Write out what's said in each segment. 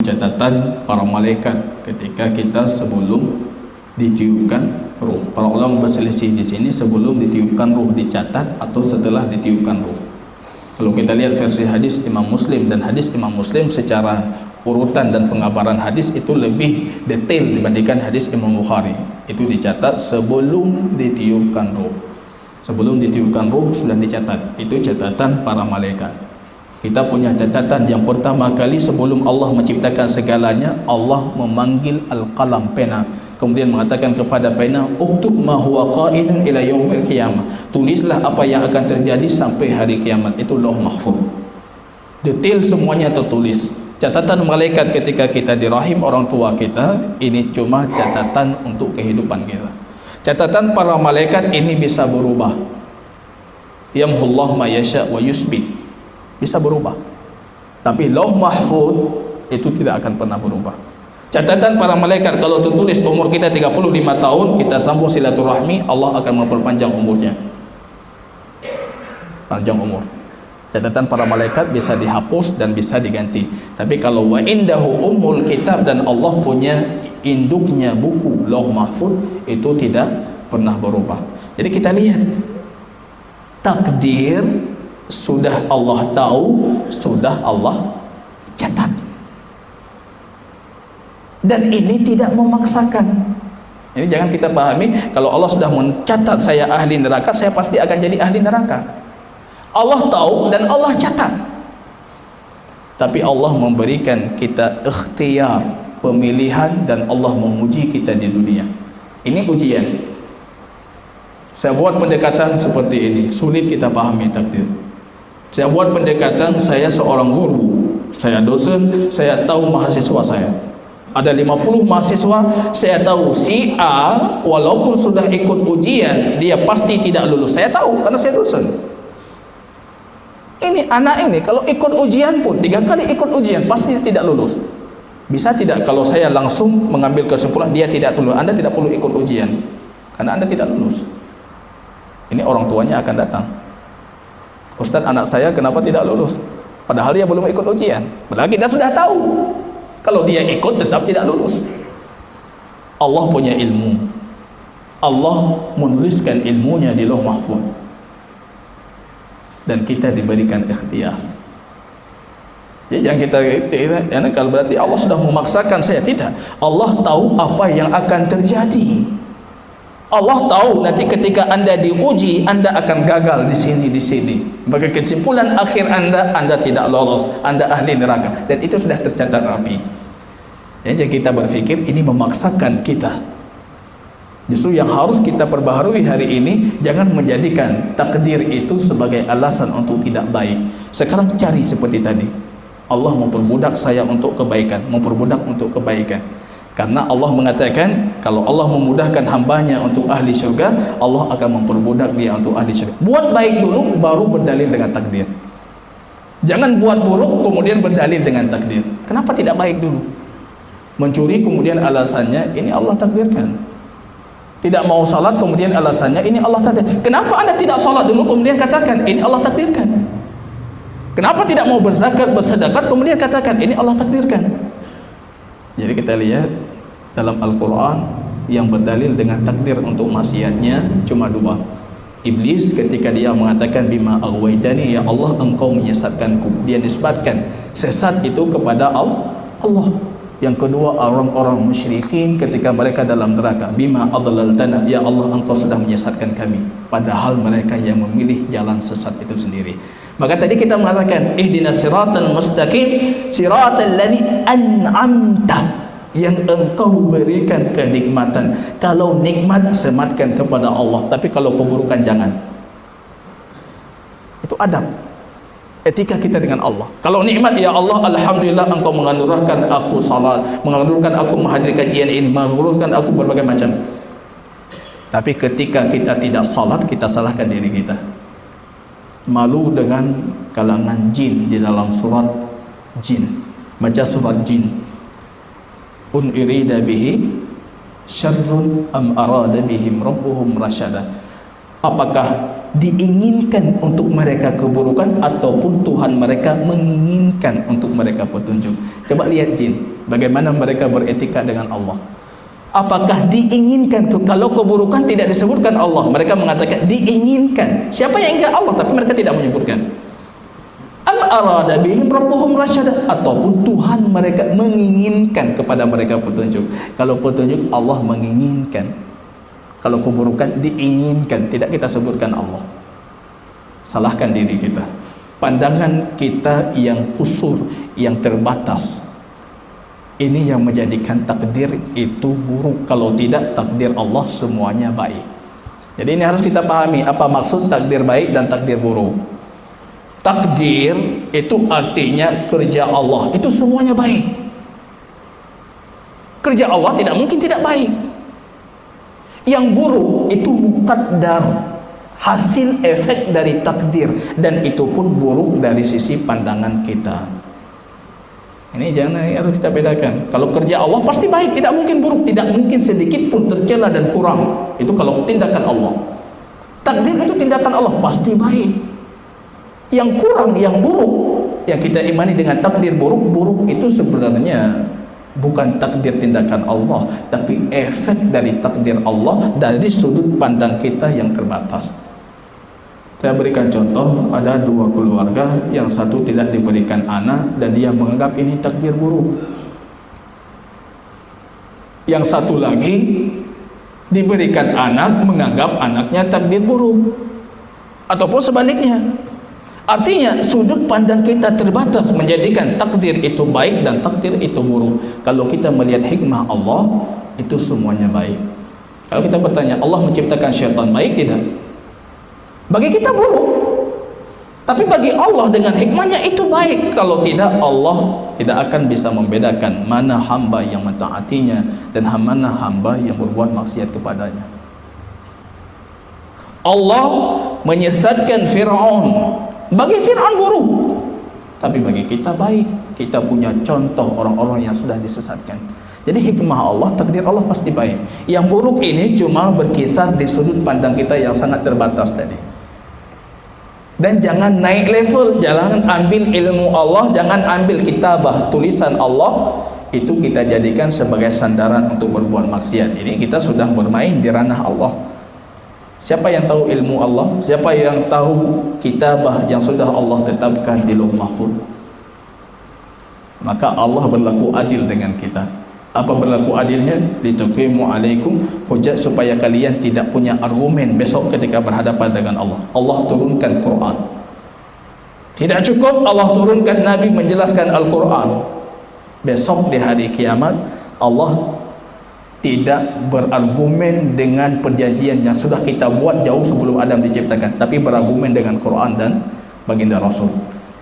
catatan para malaikat ketika kita sebelum ditiupkan ruh. Para ulama berselisih di sini, sebelum ditiupkan ruh dicatat atau setelah ditiupkan ruh. Kalau kita lihat versi hadis Imam Muslim, dan hadis Imam Muslim secara urutan dan pengabaran hadis itu lebih detail dibandingkan hadis Imam Bukhari. Itu dicatat sebelum ditiupkan ruh. Sebelum ditiupkan ruh sudah dicatat. Itu catatan para malaikat. Kita punya catatan yang pertama kali sebelum Allah menciptakan segalanya, Allah memanggil al-qalam, pena, kemudian mengatakan kepada pena, uktub ma huwa qailun ila yaumil qiyamah, tulislah apa yang akan terjadi sampai hari kiamat. Itu Lauh Mahfuz, detail semuanya tertulis. Catatan malaikat ketika kita di rahim orang tua kita, ini cuma catatan untuk kehidupan kita. Catatan para malaikat ini bisa berubah. Yamhullahu ma yasha wa yusbit, bisa berubah. Tapi Lauh Mahfuz itu tidak akan pernah berubah. Catatan para malaikat kalau tertulis umur kita 35 tahun, kita sambung silaturahmi, Allah akan memperpanjang umurnya. Panjang umur. Catatan para malaikat bisa dihapus dan bisa diganti. Tapi kalau wa indahu ummul kitab, dan Allah punya induknya buku Lauh Mahfuz, itu tidak pernah berubah. Jadi kita lihat takdir sudah Allah tahu, sudah Allah catat. Dan ini tidak memaksakan. Ini jangan kita pahami kalau Allah sudah mencatat saya ahli neraka, saya pasti akan jadi ahli neraka. Allah tahu dan Allah catat. Tapi Allah memberikan kita ikhtiar, pemilihan, dan Allah menguji kita di dunia. Ini ujian. Saya buat pendekatan seperti ini, sulit kita pahami takdir. Saya buat pendekatan, saya seorang guru, saya dosen, saya tahu mahasiswa saya. Ada 50 mahasiswa, saya tahu si A walaupun sudah ikut ujian, dia pasti tidak lulus. Saya tahu karena saya dosen. Ini anak ini kalau ikut ujian pun 3 kali ikut ujian pasti tidak lulus. Bisa tidak kalau saya langsung mengambil kesimpulan dia tidak lulus? Anda tidak perlu ikut ujian karena Anda tidak lulus. Ini orang tuanya akan datang. Ustaz, anak saya kenapa tidak lulus? Padahal dia belum ikut ujian. Padahal kita sudah tahu kalau dia ikut tetap tidak lulus. Allah punya ilmu. Allah menuliskan ilmunya di Lauh Mahfuz. Dan kita diberikan ikhtiar. Jadi jangan kita karena kalau berarti Allah sudah memaksakan saya, tidak. Allah tahu apa yang akan terjadi. Allah tahu nanti ketika Anda diuji, Anda akan gagal di sini, di sini. Maka kesimpulan akhir Anda tidak lolos, Anda ahli neraka. Dan itu sudah tercatat rapi. Ya, jadi kita berpikir ini memaksakan kita. Justru yang harus kita perbaharui hari ini, jangan menjadikan takdir itu sebagai alasan untuk tidak baik. Sekarang cari seperti tadi. Allah memperbudak saya untuk kebaikan, memperbudak untuk kebaikan. Karena Allah mengatakan kalau Allah memudahkan hambanya untuk ahli syurga, Allah akan memperbudak dia untuk ahli syurga. Buat baik dulu baru berdalil dengan takdir. Jangan buat buruk kemudian berdalil dengan takdir. Kenapa tidak baik dulu? Mencuri kemudian alasannya ini Allah takdirkan. Tidak mau salat kemudian alasannya ini Allah takdirkan. Kenapa Anda tidak salat dulu kemudian katakan ini Allah takdirkan? Kenapa tidak mau berzakat, bersedekah kemudian katakan ini Allah takdirkan? Jadi kita lihat dalam Al-Quran yang berdalil dengan takdir untuk maksiatnya cuma 2. Iblis ketika dia mengatakan bima aghwaytani, ya Allah engkau menyesatkanku, dia nisbatkan sesat itu kepada Allah. Yang kedua orang-orang musyrikin ketika mereka dalam neraka, bima adlaltana, ya Allah engkau sudah menyesatkan kami, padahal mereka yang memilih jalan sesat itu sendiri. Maka tadi kita mengatakan ihdinas siratal mustaqim, siratal ladzi an'amta, yang engkau berikan kenikmatan. Kalau nikmat sematkan kepada Allah, tapi kalau keburukan jangan. Itu adab, etika kita dengan Allah. Kalau nikmat, ya Allah alhamdulillah engkau menganurkan aku salat, menganurkan aku menghadiri kajian ini, menganurkan aku berbagai macam. Tapi ketika kita tidak salat, kita salahkan diri kita. Malu dengan kalangan jin di dalam surat jin. Baca surat jin. Un irida bihi syarrun am arada bihim rabbuhum rasyada. Apakah diinginkan untuk mereka keburukan ataupun Tuhan mereka menginginkan untuk mereka petunjuk? Coba lihat jin. Bagaimana mereka beretika dengan Allah? Apakah diinginkan? Kalau keburukan tidak disebutkan Allah, mereka mengatakan diinginkan. Siapa yang inginkan Allah? Tapi mereka tidak menyebutkan. Am arada bihim rabbuhum rasyada, ataupun Tuhan mereka menginginkan kepada mereka petunjuk. Kalau petunjuk Allah menginginkan, kalau keburukan diinginkan, tidak kita sebutkan Allah. Salahkan diri kita. Pandangan kita yang kusur, yang terbatas, ini yang menjadikan takdir itu buruk. Kalau tidak, takdir Allah semuanya baik. Jadi ini harus kita pahami apa maksud takdir baik dan takdir buruk. Takdir itu artinya kerja Allah, itu semuanya baik. Kerja Allah tidak mungkin tidak baik. Yang buruk itu muqaddar, hasil efek dari takdir, dan itu pun buruk dari sisi pandangan kita. Ini jangan, harus kita bedakan. Kalau kerja Allah pasti baik, tidak mungkin buruk, tidak mungkin sedikit pun tercela dan kurang. Itu kalau tindakan Allah. Takdir itu tindakan Allah pasti baik. Yang kurang, yang buruk, yang kita imani dengan takdir buruk itu sebenarnya bukan takdir tindakan Allah, tapi efek dari takdir Allah dari sudut pandang kita yang terbatas. Saya berikan contoh, ada dua keluarga, yang satu tidak diberikan anak dan dia menganggap ini takdir buruk. Yang satu lagi diberikan anak, menganggap anaknya takdir buruk. Ataupun sebaliknya. Artinya sudut pandang kita terbatas menjadikan takdir itu baik dan takdir itu buruk. Kalau kita melihat hikmah Allah, itu semuanya baik. Kalau kita bertanya, Allah menciptakan syaitan baik tidak? Bagi kita buruk, tapi bagi Allah dengan hikmahnya itu baik. Kalau tidak, Allah tidak akan bisa membedakan mana hamba yang mentaatinya dan mana hamba yang berbuat maksiat kepadanya. Allah menyesatkan Fir'aun, bagi Fir'aun buruk, tapi bagi kita baik. Kita punya contoh orang-orang yang sudah disesatkan. Jadi hikmah Allah, takdir Allah pasti baik. Yang buruk ini cuma berkisar di sudut pandang kita yang sangat terbatas tadi. Dan jangan naik level, jangan ambil ilmu Allah, jangan ambil kitabah, tulisan Allah, itu kita jadikan sebagai sandaran untuk berbuat maksiat. Ini kita sudah bermain di ranah Allah. Siapa yang tahu ilmu Allah? Siapa yang tahu kitabah yang sudah Allah tetapkan di Lauh Mahfuz? Maka Allah berlaku adil dengan kita. Apa berlaku adilnya? Lituqimu alaikum hujjah, supaya kalian tidak punya argumen besok ketika berhadapan dengan Allah. Allah turunkan Quran. Tidak cukup Allah turunkan Nabi menjelaskan Al-Quran. Besok di hari kiamat Allah tidak berargumen dengan perjanjian yang sudah kita buat jauh sebelum Adam diciptakan, tapi berargumen dengan Quran dan baginda Rasul.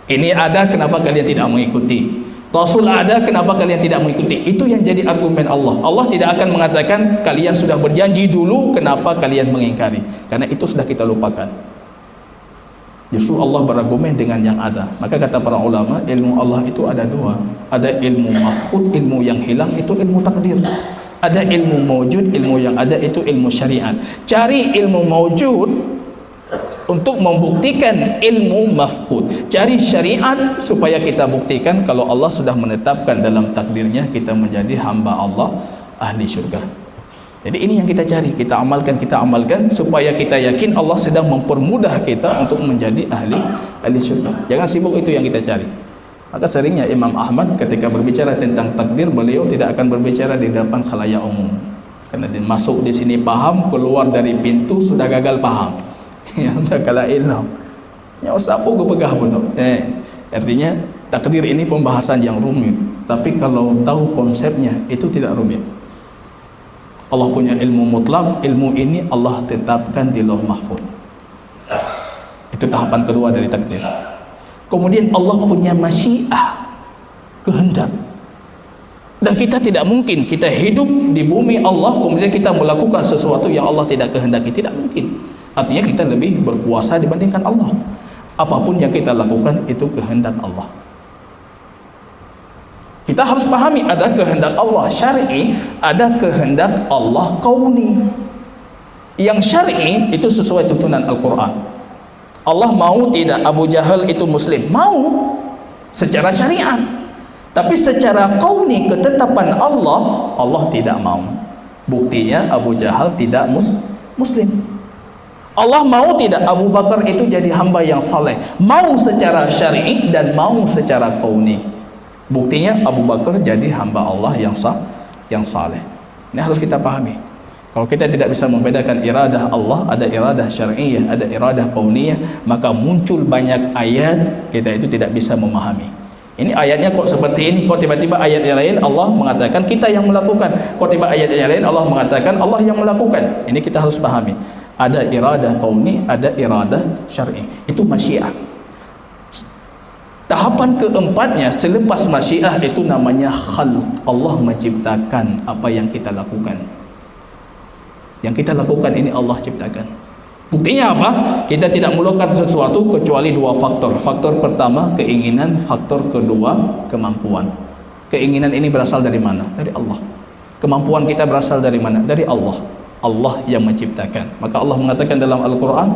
Ini ada, kenapa kalian tidak mengikuti? Rasul ada, kenapa kalian tidak mengikuti? Itu yang jadi argumen Allah. Allah tidak akan mengatakan kalian sudah berjanji dulu, kenapa kalian mengingkari? Karena itu sudah kita lupakan. Justru Allah berargumen dengan yang ada. Maka kata para ulama, ilmu Allah itu ada dua. Ada ilmu mafqud, ilmu yang hilang, itu ilmu takdir. Ada ilmu mawjud, ilmu yang ada itu ilmu syariat. Cari ilmu mawjud untuk membuktikan ilmu mafqud. Cari syariat supaya kita buktikan kalau Allah sudah menetapkan dalam takdirnya kita menjadi hamba Allah, ahli syurga. Jadi ini yang kita cari, kita amalkan supaya kita yakin Allah sedang mempermudah kita untuk menjadi ahli syurga. Jangan sibuk, itu yang kita cari. Maka seringnya Imam Ahmad ketika berbicara tentang takdir, beliau tidak akan berbicara di depan khalayak umum. Karena dia masuk di sini paham, keluar dari pintu sudah gagal paham. Ya udah kalah ilmu. Ya ustaz apa gue pegah pun. Artinya takdir ini pembahasan yang rumit, tapi kalau tahu konsepnya itu tidak rumit. Allah punya ilmu mutlak, ilmu ini Allah tetapkan di Lauh Mahfuz. Itu tahapan kedua dari takdir. Kemudian Allah punya masyiah, kehendak. Dan kita tidak mungkin kita hidup di bumi Allah kemudian kita melakukan sesuatu yang Allah tidak kehendaki, tidak mungkin. Artinya kita lebih berkuasa dibandingkan Allah. Apapun yang kita lakukan itu kehendak Allah. Kita harus pahami ada kehendak Allah syar'i, ada kehendak Allah kauni. Yang syar'i itu sesuai tuntunan Al-Quran. Allah mau tidak Abu Jahal itu muslim? Mau, secara syariat. Tapi secara kauni ketetapan Allah, Allah tidak mau. Buktinya Abu Jahal tidak muslim. Allah mau tidak Abu Bakar itu jadi hamba yang saleh? Mau secara syar'i dan mau secara kauni. Buktinya Abu Bakar jadi hamba Allah yang saleh. Ini harus kita pahami. Kalau kita tidak bisa membedakan iradah Allah, ada iradah syar'iyah, ada iradah kauniyah, maka muncul banyak ayat kita itu tidak bisa memahami. Ini ayatnya kok seperti ini, kok tiba-tiba ayat yang lain Allah mengatakan kita yang melakukan, kok tiba ayat yang lain Allah mengatakan Allah yang melakukan. Ini kita harus pahami. Ada iradah kauni, ada iradah syar'i. Itu masyiah. Tahapan keempatnya selepas masyiah itu namanya khalq. Allah menciptakan apa yang kita lakukan. Yang kita lakukan ini Allah ciptakan. Buktinya apa? Kita tidak melakukan sesuatu kecuali dua faktor. Faktor pertama keinginan, faktor kedua kemampuan. Keinginan ini berasal dari mana? Dari Allah. Kemampuan kita berasal dari mana? Dari Allah. Allah yang menciptakan. Maka Allah mengatakan dalam Al-Quran,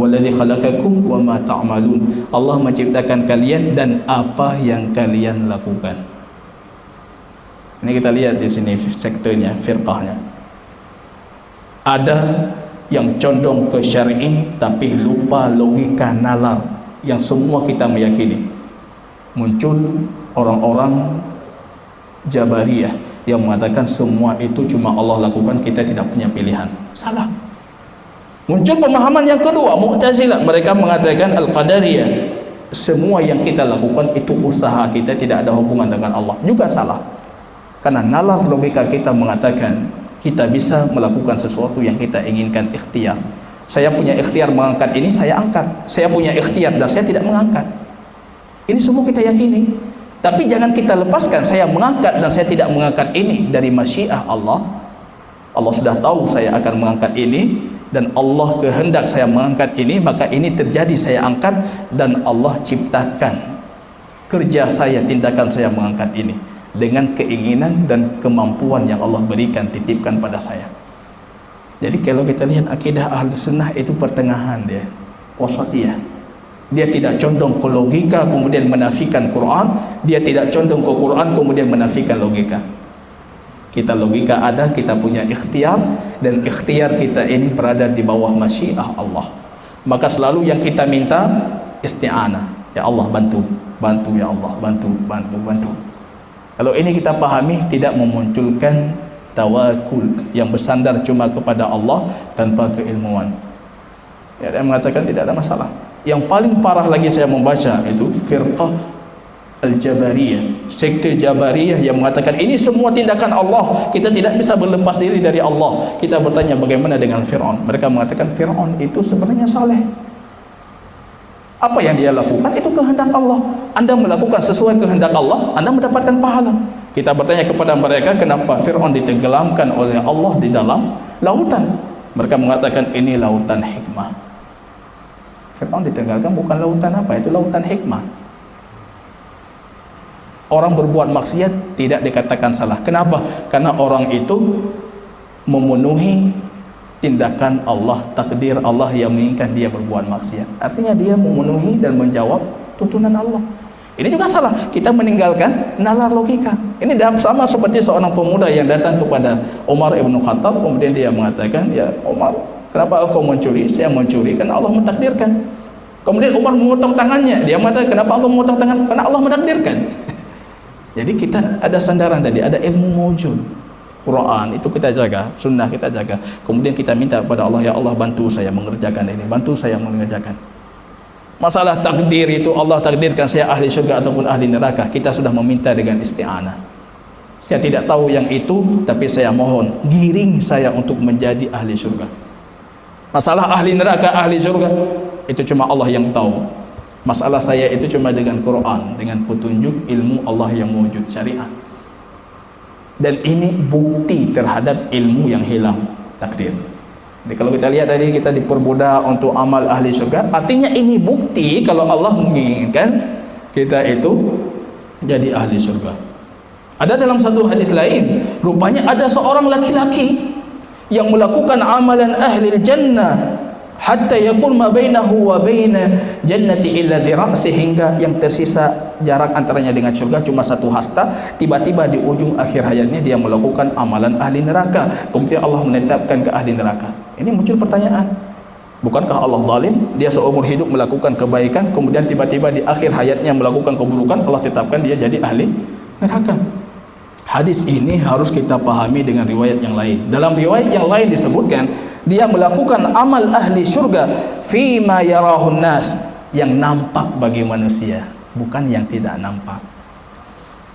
"Walladzi khalaqakum wa ma ta'malun." Allah menciptakan kalian dan apa yang kalian lakukan. Ini kita lihat di sini sektornya, firqahnya. Ada yang condong ke syar'i tapi lupa logika nalar yang semua kita meyakini. Muncul orang-orang Jabariyah yang mengatakan semua itu cuma Allah lakukan, kita tidak punya pilihan. Salah. Muncul pemahaman yang kedua, Mu'tazilah. Mereka mengatakan Al-Qadariyah, semua yang kita lakukan itu usaha kita, tidak ada hubungan dengan Allah. Juga salah. Karena nalar logika kita mengatakan kita bisa melakukan sesuatu yang kita inginkan, ikhtiar. Saya punya ikhtiar mengangkat ini, saya angkat. Saya punya ikhtiar dan saya tidak mengangkat. Ini semua kita yakini. Tapi jangan kita lepaskan saya mengangkat dan saya tidak mengangkat ini dari masyiah Allah. Allah sudah tahu saya akan mengangkat ini dan Allah kehendak saya mengangkat ini, maka ini terjadi saya angkat dan Allah ciptakan kerja saya, tindakan saya mengangkat ini dengan keinginan dan kemampuan yang Allah berikan, titipkan pada saya. Jadi kalau kita lihat akidah Ahlus Sunnah itu pertengahan dia, wasatiyah. Dia tidak condong ke logika kemudian menafikan Quran, dia tidak condong ke Quran kemudian menafikan logika. Kita logika ada, kita punya ikhtiar, dan ikhtiar kita ini berada di bawah masyiah Allah. Maka selalu yang kita minta isti'anah. Ya Allah bantu, bantu ya Allah, bantu. Kalau ini kita pahami, tidak memunculkan tawakul yang bersandar cuma kepada Allah tanpa keilmuan. Ya, dia mengatakan tidak ada masalah. Yang paling parah lagi saya membaca itu firqah Al-Jabariyah, sekte Jabariyah yang mengatakan ini semua tindakan Allah, kita tidak bisa berlepas diri dari Allah. Kita bertanya bagaimana dengan Fir'aun? Mereka mengatakan Fir'aun itu sebenarnya saleh. Apa yang dia lakukan itu kehendak Allah. Anda melakukan sesuai kehendak Allah, Anda mendapatkan pahala. Kita bertanya kepada mereka, kenapa Fir'aun ditenggelamkan oleh Allah di dalam lautan? Mereka mengatakan ini lautan hikmah. Fir'aun ditenggelamkan bukan lautan apa? Itu lautan hikmah. Orang berbuat maksiat tidak dikatakan salah. Kenapa? Karena orang itu memenuhi tindakan Allah, takdir Allah yang menginginkan dia berbuat maksiat. Artinya dia memenuhi dan menjawab tuntunan Allah. Ini juga salah. Kita meninggalkan nalar logika. Ini sama seperti seorang pemuda yang datang kepada Umar ibn Khattab, kemudian dia mengatakan, ya Umar, kenapa engkau mencuri? Saya mencuri karena Allah mentakdirkan. Kemudian Umar memotong tangannya. Dia mengatakan, kenapa engkau memotong tangan? Karena Allah mentakdirkan. Jadi kita ada sandaran tadi, ada ilmu mawjud. Quran itu kita jaga, sunnah kita jaga. Kemudian kita minta kepada Allah, ya Allah bantu saya mengerjakan ini, bantu saya mengerjakan. Masalah takdir itu Allah takdirkan saya ahli syurga ataupun ahli neraka, kita sudah meminta dengan isti'anah. Saya tidak tahu yang itu, tapi saya mohon giring saya untuk menjadi ahli syurga. Masalah ahli neraka, ahli syurga itu cuma Allah yang tahu. Masalah saya itu cuma dengan Quran, dengan petunjuk ilmu Allah yang wujud syariat. Dan ini bukti terhadap ilmu yang hilang, takdir. Jadi kalau kita lihat tadi kita diperbudak untuk amal ahli surga, artinya ini bukti kalau Allah menginginkan kita itu jadi ahli surga. Ada dalam satu hadis lain, rupanya ada seorang laki-laki yang melakukan amalan ahli jannah, hatta yakun ma bainahu wa baina jannati illa dhira', sehingga yang tersisa jarak antaranya dengan syurga cuma satu hasta. Tiba-tiba di ujung akhir hayatnya dia melakukan amalan ahli neraka, kemudian Allah menetapkan ke ahli neraka. Ini muncul pertanyaan, bukankah Allah zalim? Dia seumur hidup melakukan kebaikan, kemudian tiba-tiba di akhir hayatnya melakukan keburukan, Allah tetapkan dia jadi ahli neraka. Hadis ini harus kita pahami dengan riwayat yang lain. Dalam riwayat yang lain disebutkan dia melakukan amal ahli syurga fima yarahun nas, yang nampak bagi manusia, bukan yang tidak nampak.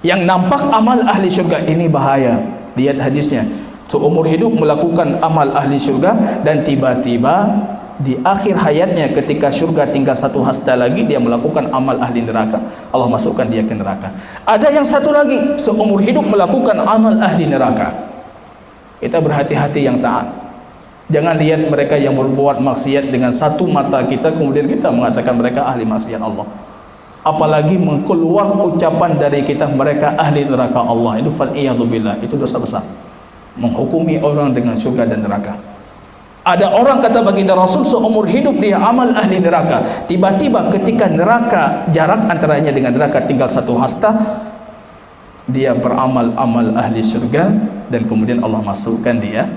Yang nampak amal ahli syurga ini bahaya. Lihat hadisnya, seumur hidup melakukan amal ahli syurga dan tiba-tiba di akhir hayatnya ketika syurga tinggal satu hasta lagi, dia melakukan amal ahli neraka, Allah masukkan dia ke neraka. Ada yang satu lagi seumur hidup melakukan amal ahli neraka. Kita berhati-hati yang taat. Jangan lihat mereka yang berbuat maksiat dengan satu mata kita kemudian kita mengatakan mereka ahli maksiat Allah. Apalagi keluar ucapan dari kita mereka ahli neraka Allah. Itu fal'iyadzubillah, itu dosa besar, menghukumi orang dengan syurga dan neraka. Ada orang, kata baginda Rasul, seumur hidup dia amal ahli neraka, tiba-tiba ketika neraka, jarak antaranya dengan neraka tinggal satu hasta, dia beramal amal ahli syurga dan kemudian Allah masukkan dia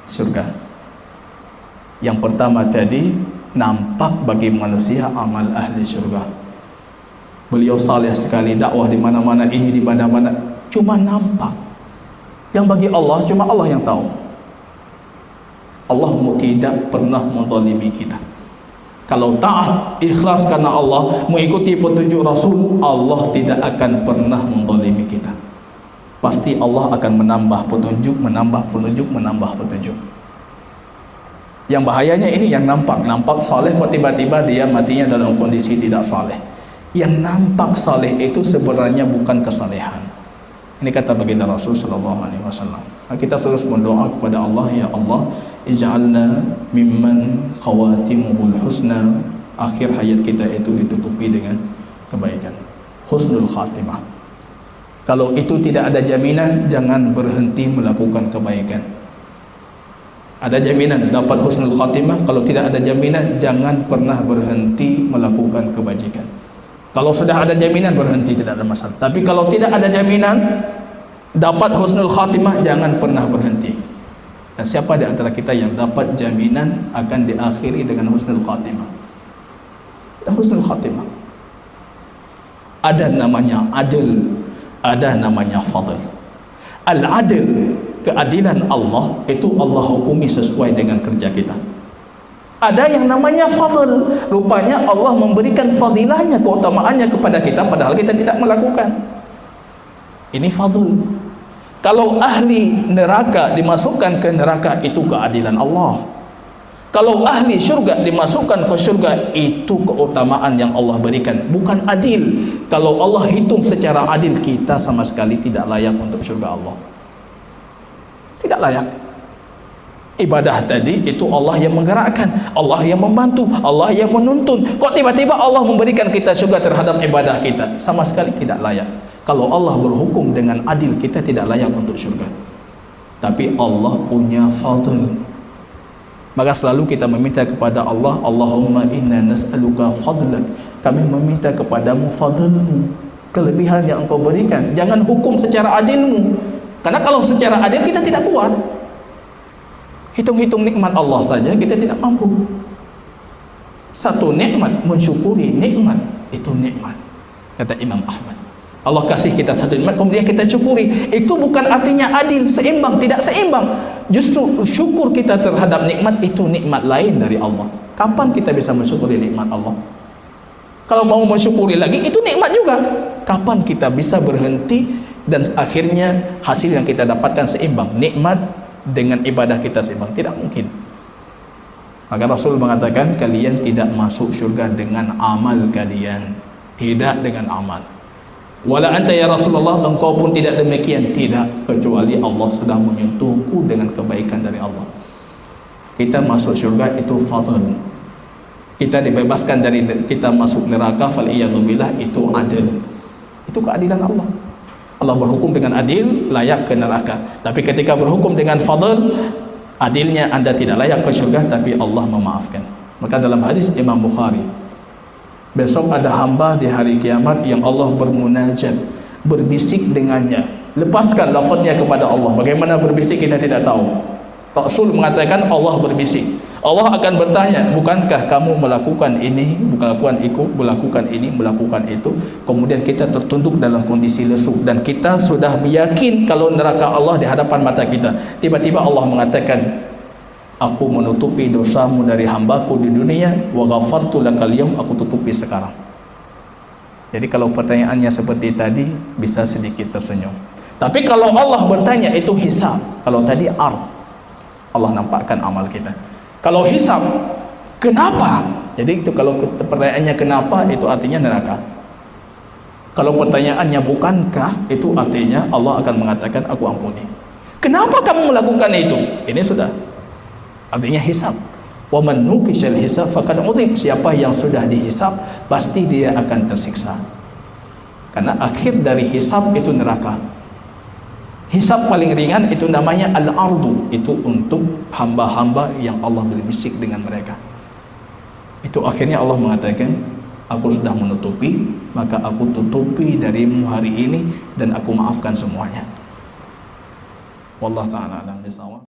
syurga. Yang pertama tadi nampak bagi manusia amal ahli syurga. Beliau saleh sekali, dakwah di mana-mana, ini di mana-mana, cuma nampak. Yang bagi Allah cuma Allah yang tahu. Allah tidak pernah menzalimi kita. Kalau taat, ikhlas karena Allah, mengikuti petunjuk Rasul, Allah tidak akan pernah menzalimi kita. Pasti Allah akan menambah petunjuk, menambah petunjuk, menambah petunjuk. Yang bahayanya ini yang nampak saleh, kok tiba-tiba dia matinya dalam kondisi tidak saleh. Yang nampak saleh itu sebenarnya bukan kesalehan. Ini kata baginda Rasul sallallahu alaihi wasallam. Kita terus berdoa kepada Allah, ya Allah, ij'alna mimman khawatimuhul husna, akhir hayat kita itu ditutupi dengan kebaikan, husnul khatimah. Kalau itu tidak ada jaminan, jangan berhenti melakukan kebaikan. Ada jaminan dapat husnul khatimah, kalau tidak ada jaminan, jangan pernah berhenti melakukan kebajikan. Kalau sudah ada jaminan, berhenti, tidak ada masalah. Tapi kalau tidak ada jaminan dapat husnul khatimah, jangan pernah berhenti. Dan siapa di antara kita yang dapat jaminan akan diakhiri dengan husnul khatimah? Dan husnul khatimah ada namanya adil, ada namanya fadl. Al-adil, keadilan Allah, itu Allah hukumi sesuai dengan kerja kita. Ada yang namanya fadl, rupanya Allah memberikan fadilahnya, keutamaannya kepada kita padahal kita tidak melakukan. Ini fadl. Kalau ahli neraka dimasukkan ke neraka, itu keadilan Allah. Kalau ahli syurga dimasukkan ke syurga, itu keutamaan yang Allah berikan, bukan adil. Kalau Allah hitung secara adil, kita sama sekali tidak layak untuk syurga Allah. Tidak layak. Ibadah tadi itu Allah yang menggerakkan, Allah yang membantu, Allah yang menuntun. Kok tiba-tiba Allah memberikan kita syurga terhadap ibadah kita? Sama sekali tidak layak. Kalau Allah berhukum dengan adil, kita tidak layak untuk syurga. Tapi Allah punya fadl. Maka selalu kita meminta kepada Allah, Allahumma inna nas'aluka fadlak. Kami meminta kepadamu fadlmu, kelebihan yang engkau berikan. Jangan hukum secara adilmu. Karena kalau secara adil kita tidak kuat. Hitung-hitung nikmat Allah saja kita tidak mampu. Satu nikmat, mensyukuri nikmat, itu nikmat. Kata Imam Ahmad, Allah kasih kita satu nikmat kemudian kita syukuri, itu bukan artinya adil, seimbang, tidak seimbang. Justru syukur kita terhadap nikmat itu nikmat lain dari Allah. Kapan kita bisa mensyukuri nikmat Allah? Kalau mau mensyukuri lagi, itu nikmat juga. Kapan kita bisa berhenti dan akhirnya hasil yang kita dapatkan seimbang? Nikmat dengan ibadah kita seimbang, tidak mungkin. Maka Rasul mengatakan, kalian tidak masuk syurga dengan amal kalian, tidak dengan amal. Wala anta ya Rasulullah, engkau pun tidak demikian, tidak, kecuali Allah sudah menyentuhku dengan kebaikan dari Allah. Kita masuk syurga itu fadl. Kita dibebaskan dari, kita masuk neraka, fal'iyadzubillah, itu adil. Itu keadilan Allah. Allah berhukum dengan adil, layak ke neraka. Tapi ketika berhukum dengan fadl, adilnya Anda tidak layak ke syurga, tapi Allah memaafkan. Maka dalam hadis Imam Bukhari, besok ada hamba di hari kiamat yang Allah bermunajat, berbisik dengannya. Lepaskan lafaznya kepada Allah. Bagaimana berbisik kita tidak tahu. Rasul mengatakan Allah berbisik. Allah akan bertanya, bukankah kamu melakukan ini, melakukan itu, melakukan itu. Kemudian kita tertunduk dalam kondisi lesu, dan kita sudah yakin kalau neraka Allah di hadapan mata kita. Tiba-tiba Allah mengatakan, aku menutupi dosamu dari hambaku di dunia, wa ghafartu lakal yaum, aku tutupi sekarang. Jadi kalau pertanyaannya seperti tadi, bisa sedikit tersenyum. Tapi kalau Allah bertanya, itu hisab. Kalau tadi ard, Allah nampakkan amal kita. Kalau hisab, kenapa? Jadi itu kalau pertanyaannya kenapa, itu artinya neraka. Kalau pertanyaannya bukankah, itu artinya Allah akan mengatakan aku ampuni. Kenapa kamu melakukan itu? Ini sudah artinya hisab. Wa man nuqishal hisab faqad udhib. Siapa yang sudah dihisab, pasti dia akan tersiksa. Karena akhir dari hisab itu neraka. Hisab paling ringan itu namanya al-ardu, itu untuk hamba-hamba yang Allah berbisik dengan mereka. Itu akhirnya Allah mengatakan, aku sudah menutupi, maka aku tutupi darimu hari ini dan aku maafkan semuanya. Wallahu ta'ala a'lam bishawab.